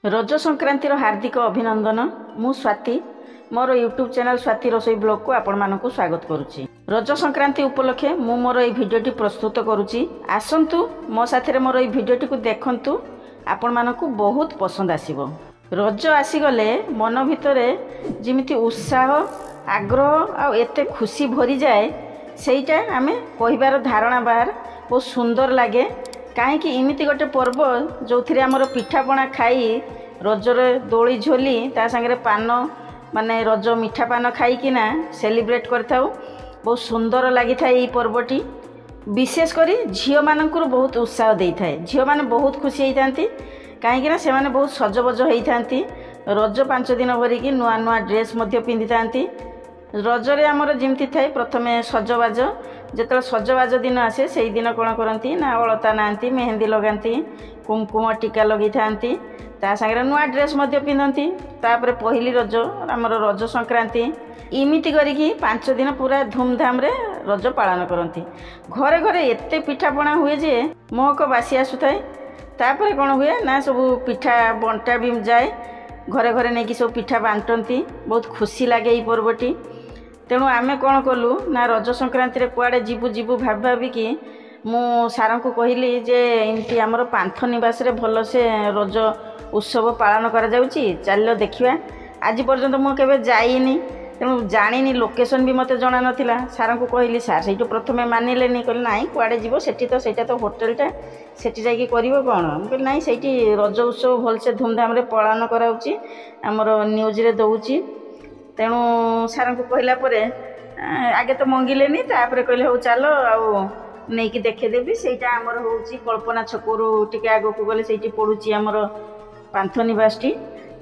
रज संक्रांतिर हार्दिक अभिनंदन। मु स्वाति मोर यूट्यूब चैनल स्वाति रसोई ब्लॉग को आपण मानकु स्वागत करुच्ची। रज संक्रांति उपलक्षे मु मोर ए भिडियोटी प्रस्तुत करुच्ची। आसंतु मो साथे मोर ए भिडियोटी को देखंतु, आपण मानकु बहुत पसंद आसीबो। रज आसीगले मन भितरे जिमिति उत्साह आग्रह आ एते खुशी भरी जाए, सेईटा आमे कहिबार धारणा बाहर बहुत सुंदर लगे। कहीं इमिति गोटे पर्व जो थी आमर पिठापणा खाई रजरे दोली झोली ता संगे पान माने रज मिठा पान खाईकिना सेलिब्रेट करथाउ। बहुत सुंदर लगी था ये पर्वटी। विशेषकर झील मानक बहुत उत्साह दे थाए। झील मैंने बहुत खुशी होता कहीं से माने बहुत सजबज होता। रज 5 दिन भरिकी नुआ नुआ ड्रेस पिंधि था। रजरे आमर जमती थाए प्रथमे सजबाज। जिते सजबाज दिन आसे से दिन कौन करती ना अलता नाती मेहंदी लगाती कुमकुम टीका लगे था सागर नुआ ड्रेस पिंधती। तापर पहली रज आमर रज संक्रांति इमिति करिकी 5 दिन पूरा धूमधाम रे रज पालन करती। घरे घरे एते पिठापणा हुए जे महक बासी आसुए। तापर कौन हुए ना सब पिठा बंटा भी जाए। घरे घरे नहीं कि सब पिठा बांटती। बहुत खुशी लगे ये पर्वटी। तेणु आमे कौन कलु ना रज संक्रांति रे कुआडे जीवु जीवु भाव भाविकी मु सार को कहली जे एमती आमर पांथ निवास रे भल से रज उत्सव पालन करा जाउची, चलो देखिया। आज पर्यंत मु केबे जाइनी, तेणु जानिनी, लोकेशन भी मते जणा नथिला। सार को कहली, सार सेठु प्रथमे मानिलेनी, कहले नाई कुआडे जीवो, सेठी तो सेटा तो होटलटा, सेठी जाइकी करिवो कोन। मु कहली नाई, सेठी रज उत्सव भल से धूमधाम रे पालन कराउची, आमर न्यूज रे दउची। तेणु सार को कहला परे आगे तो मंगिलेनी, तापर कहले हो चलो आउ नहीं कि देखेदेवी। सेटा आमर होउची कल्पना छकरू टिके आगो को गले सेठी पडुची आमर पांथ निवासटी।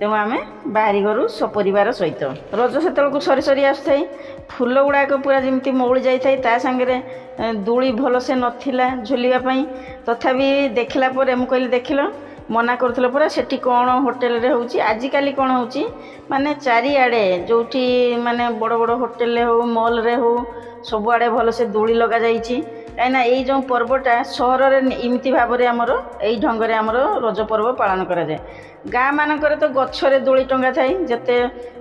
तेणु आमे बाहरी गरु सपरिवार सहित। रज सेतलकु सरी सरी आसुथाई। फूल गुड़ाक पूरा जमती मौली जाए। ता संगे दूली भल से नथिला झुलिया पई। तथापि देखला परे मु कहली देखिल मना करथिल पूरा सेठी कौन होटेल रे होउची। आजिकाली कौन होउची माने चारिआडे जोठी माने बड़ बड़ होटेल रे हो मॉल रे हो सबुआडे भल से दूली लगा जाइची। कहीं यही जो पर्वटा सहर में इमती भाव में आमर यही ढंग से आमर रज पर्व पालन करा जाए। गाँ मानकर तो गछरे दोली टंगा थाए। जिते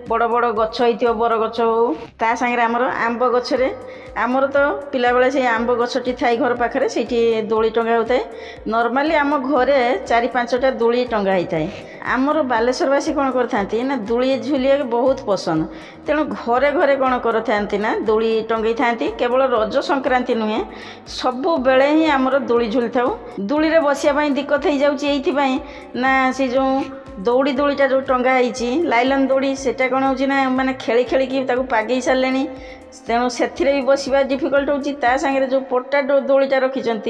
बड़ बड़ गछ हो बर गछ हो ता संगे आमर आंब गछरे आमर तो पिला बेले से आंब गछटी थाई घर पाखरे सेठी दोली टंगा होता है। नॉर्मली आम घरे 4-5टा दोली टंगा होता है। आमर बालेश्वरवासी कौन करथांती ना दोली झुलिया बहुत पसंद। तेणु घरे घरे कौन करथांती ना दोली टंगई थांती। केवल रज संक्रांति नुहे सबु बेले ही आमर दोली झुली थाउ। दोली रे बसिया पई दिक्कत हो जाउची एइथि ना से जो दौड़ी दोलीटा जो टंगा होती लाइलन दौड़ी सेटा कौन हो माने खेली खेलिकी पागे सारे। तेणु से भी बसवा डिफिकल्ट होता सागे जो पट्टा दोलीटा रखिंट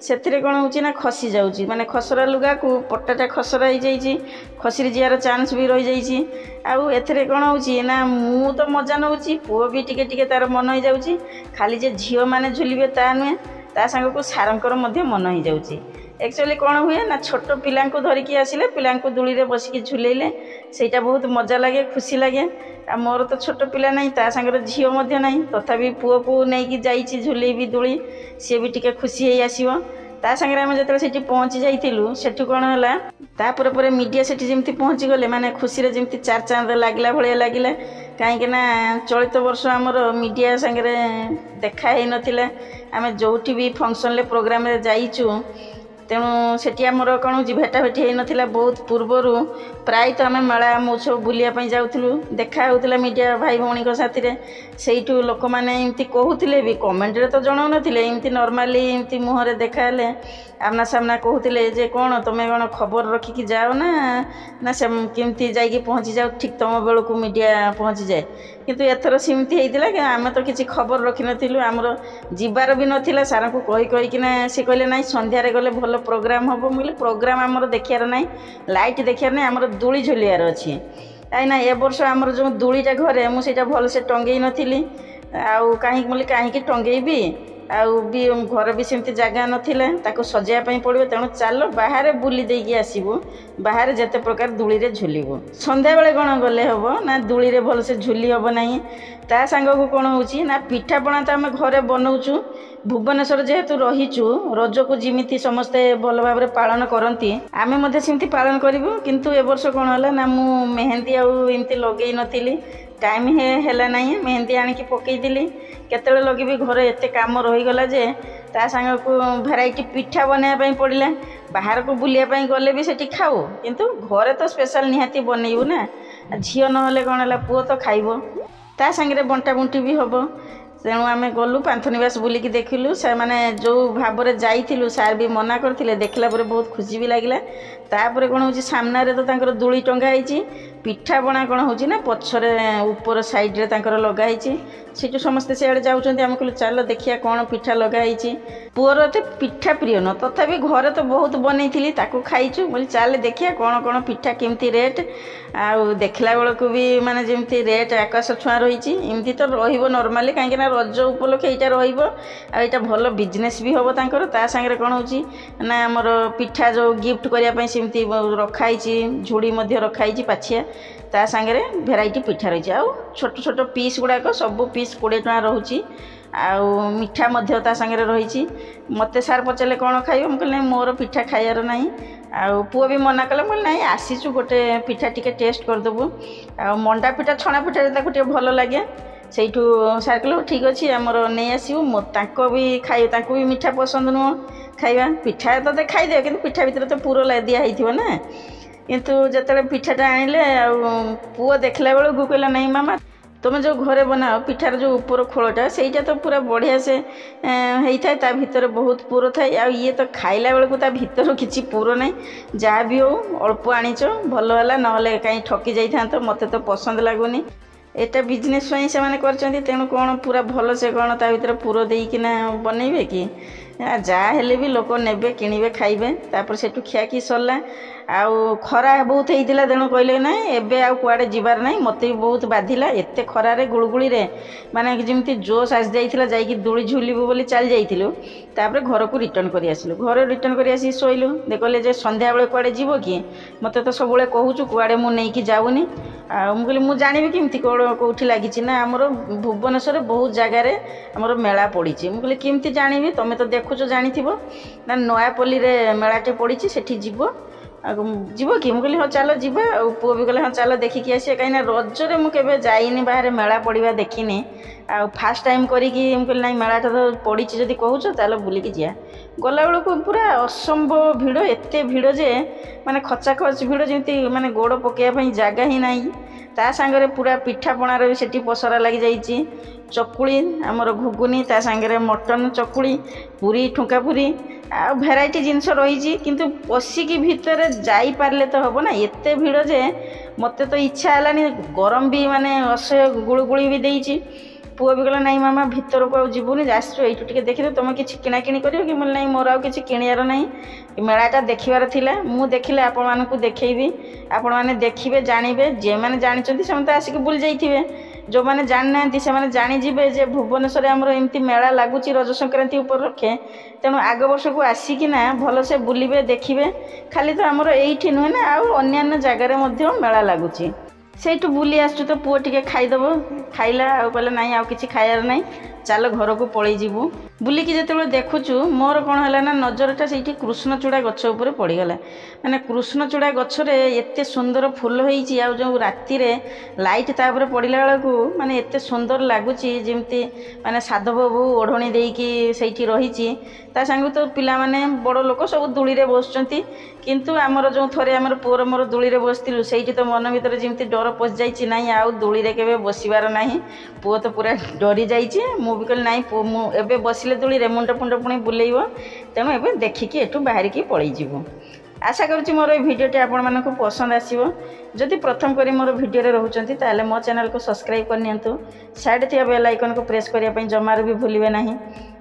से कौन हो खसी जाऊँगी। माने खसरा लुगा को पट्टाटा खसरा हो जाइए, खसी जीवार चान्स भी रही जाइए। आउ एथरे कौन हो ना मु तो मजा नौची, पुओ भी टिके टिके तार मन हो जाऊँगी। खाली जे झील मैंने झुलिबे ता नुहे, ता सांग को सारंकर मध्य मन हो जाऊँगी। एक्चुअली कौन हुए ना छोट पिला धरिकी आसिले पिला दूली रे बसिकी झुलेले सेटा बहुत मजा लगे, खुशी लगे। आ मोर तो छोट पिला नहीं, ता संगे झील नहीं, तथापि पुओ को लेकिन जाइए झुलेबी दूली, सी भी टिके खुशी हो आसो। ता संगे आम जो से पहुँची जाइलु सेठू कौन है तापर पर मीडिया से जमी पहुँची गले माने खुशी रे जमी 4 चांद लगला भाया लगिला। कहीं चलित वर्ष आमर मीडिया संगे देखा ही नथिला। आम जोठी भी फंक्शन ले प्रोग्राम रे जाइचु। तेणु सेठी आमर कौन हो भेटा भेटी हो नाला। बहुत पूर्वर प्राय तो आम मेला महोत्सव बुलिया जाऊँ, देखा होता मीडिया भाई भौणी साथी से लोक मैंने एमती कहते भी कमेंट रे तो जनाऊ नथिले, एमती नॉर्मली एमती मुहरे देखा आमना सामना कहते जे कौन तुम कौन खबर रखिकी जाओ ना से केमती जाइए पहुँची जाओ ठीक तुम बेलू को मीडिया पहुँची जाए। किंतु एथर सेमती होता कि आम तो किसी खबर रखी नथिलु, आमर जीवार भी नथिला। सार को कहीकिना सी कहले ना संध्यारे गले भल प्रोग्राम हम। मुझे प्रोग्राम आमर देखार ना, लाइट देखार ना, आमर दूली झुलियार अच्छी। कहीं ए वर्ष आमर जो दूलीटा घरे मुझे भल से टंगई नी आउ कहीं टंगेबी आउ भी घर भी सेमती जगह नाला सजाइवाई पड़ो। तेणु चलो बाहर बुली देकी आसबू, बाहर जिते प्रकार दूली रे झुलबू। संध्या बेले कौन गले हम ना दूली रे भल से झुली हम ना। ता सांग को कौन हो ना पिठापणा तो आम घरे बनाऊँ, भुवनेश्वर जेहेतु रहीचु रज को जिमिति समस्ते भल भाव पालन करती आमे मध्य सेमती पालन करूँ किंतु ए वर्ष कौन है ना मु मेहंदी आमती लगे नी टाइम है ना मेहंदी आणिकी पकईदी केतले लगे घर एत काम रहीगला जे ता सांग को भेराइटी पिठा बनवाई पड़ा बाहर को बुलियापाई गले भी सेठी खाऊ किंतु घरे तो स्पेशल निहाती बनइबू ना झील ना कौन है पुओ तो खाइब ता सांगे बंटा बुंटी भी हम तेणु आम गलु पांथनिवास बुलिकी देखिलु से माने जो भाव में जाइलु सार भी मना करते देखला बहुत खुशी भी लगिला तापर कौन हो सामने तो तांकर दूली टंगा पिठा बना कौन हो ना पछरे ऊपर साइड्रे तांकर लगाई से समस्ते सियाड़े जाऊँच आम कहलु चल देखिया कौन पिठा लगाई पुअर तो पिठा प्रिय न तथापि घरे तो बहुत बनई ताकू खाइचु बोली चल देखिया कौन कौन पिठा केमती रेट आउ देखला बेलू भी माने जमती रेट आकाश छुआ रही इमती तो रॉर्माली कहीं रज उपलक्षे यहाँ रहा भल बिजनेस भी हम तांकर ता सांगे कौन हो ना आमर पिठा जो गिफ्ट करने सेमती रखाई झुड़ी रखाई पाछिया ता सांगे भेराइटी पिठा रही आउ छोट छोट पीस गुड़ाक सब पीस 20 टଙ୍କା रोचे आउ मिठा मध्य ता सांगे रही मते सार पचारे कौन खाइब मुझे मोर पिठा खाइबार ना आउ पुओ भी मना कले मुझे ना आसीचु गोटे पिठा टिके टेस्ट करदेबू आ मंडा पिठा छणा पिठा भल लगे सेठू सार कहल ठीक अच्छे आमर नहीं आसबू भी खाई भी मिठा पसंद नुह खाइबा पिठा तो खाईदे कि पिठा भितर तो पूर दिखाई ना किंतु जिते पिठाटा आनिले पुओ देखला बेलू कहला नहीं मामा तुम जो घरे बनाओ पिठार जो ऊपर खोलटा सेटा तो पूरा बढ़िया से होता है ता भीतर बहुत पुर थाए आ ये तो खाइला बेलू ता भीतर किसी पुर ना जहाँ भी हो अल्प आनीच भल है ना कहीं ठकी जाता मत तो पसंद लगुनि एटा बिजनेस से मैंने कर तेणु कौन पूरा भल से कौन ता भीतर पुर देकिना बनइबे कि जहाँ हेले भी लोक नेबे किणवे खाइबे तापर सेठू खियाकी सरला आउ खरा बहुत होता तेणु कहले ना एबे आउ कुआडे जीवार ना मत भी बहुत बाधिला एते खरारे गुड़गुड़ी माने जमी जोश आसी जाइथिला जाइकी दूली झुलिबू बोली चल जाइथिलु तापर घर को रिटर्न करी आसिलु घर रिटर्न करी आसी शोइलु देखले जे संध्या बेले कुआडे जीवो कि मते तो सबुले कहूचु कुआडे मु नेकी जाउनी आ मु कहली मु जानिबी केमती कोठी लागिछि ना हमर भुवनेश्वर बहुत जगार हमर मेला पड़ी मु कहली केमती जानिबी तमे तो देखुछ जानिथिबो ना नयापल्ली रे मेलाटे पड़ी सेठी जीवो जीव कि मुझे हाँ चलो जीवा पुओ भी कहले हाँ चलो देखिकी आसिए कहीं रजरे मुझे जाइनी बाहर मेला पड़ा देखनी आ फास्ट टाइम करी कहली ना मेलाटा तो पड़ी जदि कहूच चलो बुलिकी जा गला बेलू पूरा असंभव भिड़ एत भिड़ जे माने खचा खच भिड़ जमी माने गोड़ पकड़ापी जगह ही ना ता सांगरे पूरा पिठापणार भी सेठी पसरा लगी जाइए चकुली आमर घुगुनी ता सांगरे मटन चकुली पूरी ठुंका पूरी आ भेराइटी जिनस रही किंतु पशिकी भितर जाई पारले तो हम ना एत भिड़ जे मत तो इच्छा है गरम भी माने असह्य गुड़गुड़ी भी देइछि पुओ भी कहला नहीं मामा भितर को जीवनी आसु ये टे देखिए तुम कि किणाकिणी कर कि बोले नहीं मोर आउ कि किणवार ना मेलाटा देखार थिला मु देखिले आपण मानकु देखैबी आपण माने देखिबे जानिबे जे माने जानिचंती से तो आसिक बुल जाइथिबे जो मैंने जानी ना से मैंने जानीजे जे भुवनेश्वर आमर एमती मेला लगुच रज संक्रांति उपर रखे तेणु आग वर्ष को आसिकिना भल से बुलिबे देखिबे खाली तो आमर एठी नुहे ना आउ अन्यान्य जगार मेला लगुच सेठू बुली आसु तो पुओ टिके खाईदेव खाइला आउ कहले नाई आउ किछि खाइबार नाई चल घर को पलि जीवु बुलिकी जेतेबेले देखुचु मोर कौन है ना नजरटा से कृष्णचूड़ा गछ उपर पड़गला माने कृष्णचूड़ा गछरे एते सुंदर फूल होईची आ जो राति रे लाइट तापर पड़ला बेलू माने एते सुंदर लगुच जमती माने साधव बाबू ओढ़णी देकी सेठी रही ता संग तो पिला माने बड़ लोक सब दूली रे बसचंती किंतु आमर जो थरे आमर पुअर मोर दूली रे बसतिलु सेठी तो मन भीतर जमती डर पशि जाइछि नाही आउ दूली रे केबे बसिबार नाही पुओ तो पूरा डरी जाइछि मु भी कहली नाई मु एबे बसिले दूली रे मुंड फुंड पुणी बुलेइबो तेणु एबे देखिकी एठू बाहरिकी पळै जीवो आशा करुच्ची मोर ये भिडियोटी आपण मानकु पसंद आसीबो जदि प्रथम करी मोर भिडियो रे रहउचंती ताले मो चैनल को सब्सक्राइब कर नियंतु साइड थिया बेल आइकन को प्रेस करिया पई जमार भी भूलिबे नाही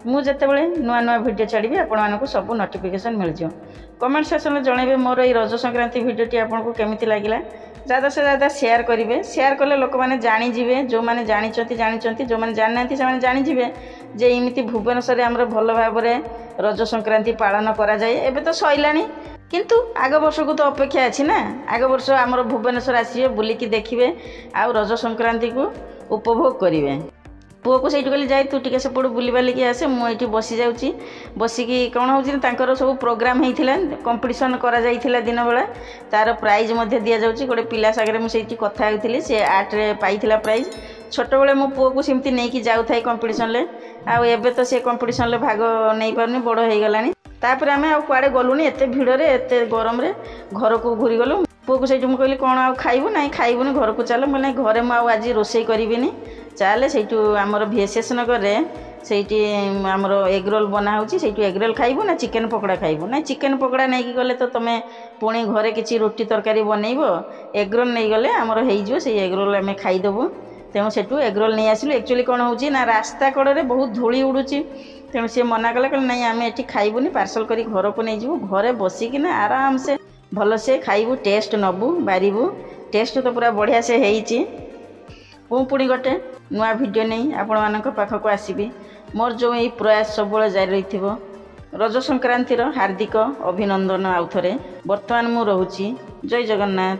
मु जेतेबेले नुआ नुआ भिडियो छाड़ीबी आपण मानकु सब नोटिफिकेशन मिल जियो कमेंट सेक्शन में जनइबे मोर ये रज संक्रांति भिडियोटी आपनको केमिति लागिला ज़्यादा से ज़्यादा शेयर करेंगे शेयर कले लोक मैंने जानीजे जो मैंने जानी जो मैंने जाना से जानीजे जे इमिति भुवनेश्वर आमर भल भाव रज संक्रांति पालन करा जाए एबे तो सैलानी किंतु आग वर्ष को तो अपेक्षा अच्छी ना आग वर्ष आमर भुवनेश्वर आसबे बुलिकी देखिए आउ रज संक्रांति को उपभोग करेंगे पुओ को सही कहली जाए तू टे सेपट बुली बालिकी आसे मुझे बसी जाऊँगी बसिकी कौन हो सब प्रोग्राम होता कंपिटिशन करा दिन बेला तार प्राइज दि जाऊँगी गोटे पिला सागर मुझे कथा होती सी आर्ट्रे पाई प्राइज छोट बेले मो पुओ को सेमती नहीं जाऊ था कंपिटिशन आबे तो सी कंपिटिशन भाग नहीं पारनी बड़ हो गला तापर आम आड़े गलुनी एत भिड़े एत गरम घर को घूरी गलु पुओ को सही मुझे कौन आ खाइबू ना खाइबुनि घर को चल मैं घरे मुझे आज रोसे करी चले से आमर VSS नगर से आमर एग रोल बना होती एग रोल खाइबू ना चिकेन पकड़ा खाइबू ना चिकेन पकड़ा नहीं गले तो तुम पुणी घरे किसी रोटी तरकारी बनइब एग रोल नहीं गले आमर हो एग रोल आम खाईदेबू तेणु से एग रोल नहीं आसलु एक्चुअली कौन हो ना रास्ता कड़े बहुत धूली उड़ूची तेणु सी मना कले कहले नहीं आम ये खाइबुनि पार्सल करी घर को नहीं जीवु घरे बसिकिना आराम से भल से खाइबू टेस्ट नबू बारिबू टेस्ट तो पूरा बढ़िया से होईची पुणी गोटे नुआ वीडियो नहीं आपण मानक पाखक आसीबी मोर जो यही प्रयास सब जारी रही रज संक्रांतिर हार्दिक अभिनंदन आउ थे बर्तमान मु रहुची जय जगन्नाथ।